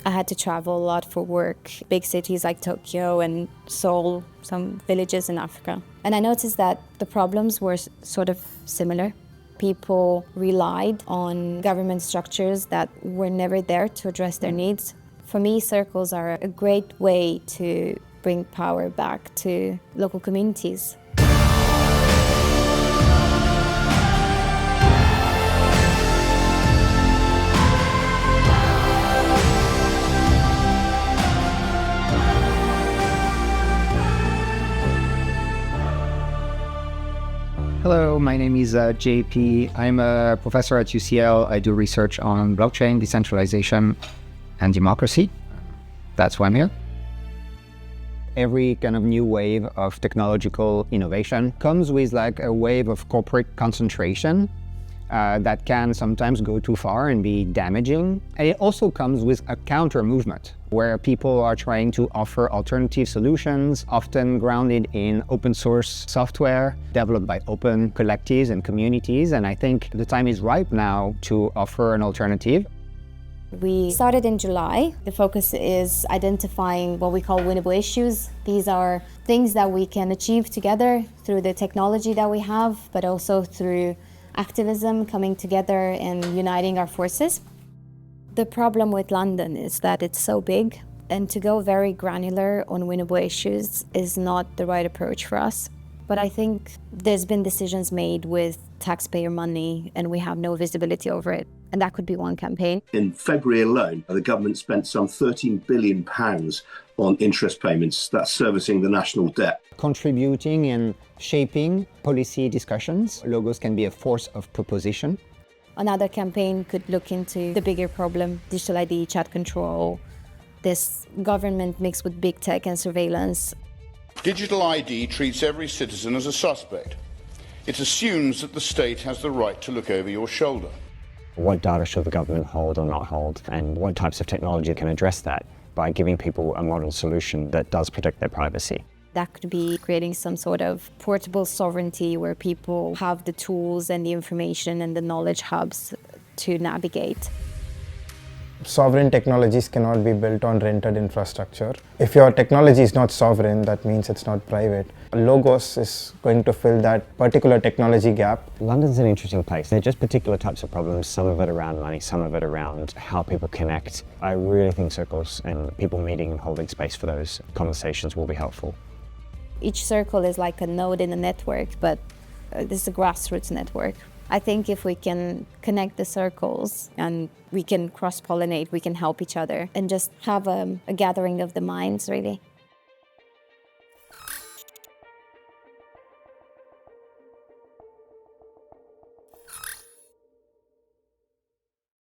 I had to travel a lot for work, big cities like Tokyo and Seoul, some villages in Africa. And I noticed that the problems were sort of similar. People relied on government structures that were never there to address their needs. For me, circles are a great way to bring power back to local communities. Hello, my name is JP. I'm a professor at UCL. I do research on blockchain, decentralization, and democracy. That's why I'm here. Every kind of new wave of technological innovation comes with like a wave of corporate concentration that can sometimes go too far and be damaging. And it also comes with a counter movement where people are trying to offer alternative solutions, often grounded in open source software developed by open collectives and communities. And I think the time is ripe now to offer an alternative. We started in July. The focus is identifying what we call winnable issues. These are things that we can achieve together through the technology that we have, but also through activism, coming together and uniting our forces. The problem with London is that it's so big, and to go very granular on winnable issues is not the right approach for us. But I think there's been decisions made with taxpayer money and we have no visibility over it. And that could be one campaign. In February alone, the government spent some £13 billion on interest payments. That's servicing the national debt. Contributing and shaping policy discussions. Logos can be a force of proposition. Another campaign could look into the bigger problem, digital ID, chat control, this government mixed with big tech and surveillance. Digital ID treats every citizen as a suspect. It assumes that the state has the right to look over your shoulder. What data should the government hold or not hold, and what types of technology can address that by giving people a modern solution that does protect their privacy? That could be creating some sort of portable sovereignty where people have the tools and the information and the knowledge hubs to navigate. Sovereign technologies cannot be built on rented infrastructure. If your technology is not sovereign, that means it's not private. Logos is going to fill that particular technology gap. London's an interesting place. There are just particular types of problems, some of it around money, some of it around how people connect. I really think circles and people meeting and holding space for those conversations will be helpful. Each circle is like a node in a network, but this is a grassroots network. I think if we can connect the circles and we can cross-pollinate, we can help each other and just have a gathering of the minds, really.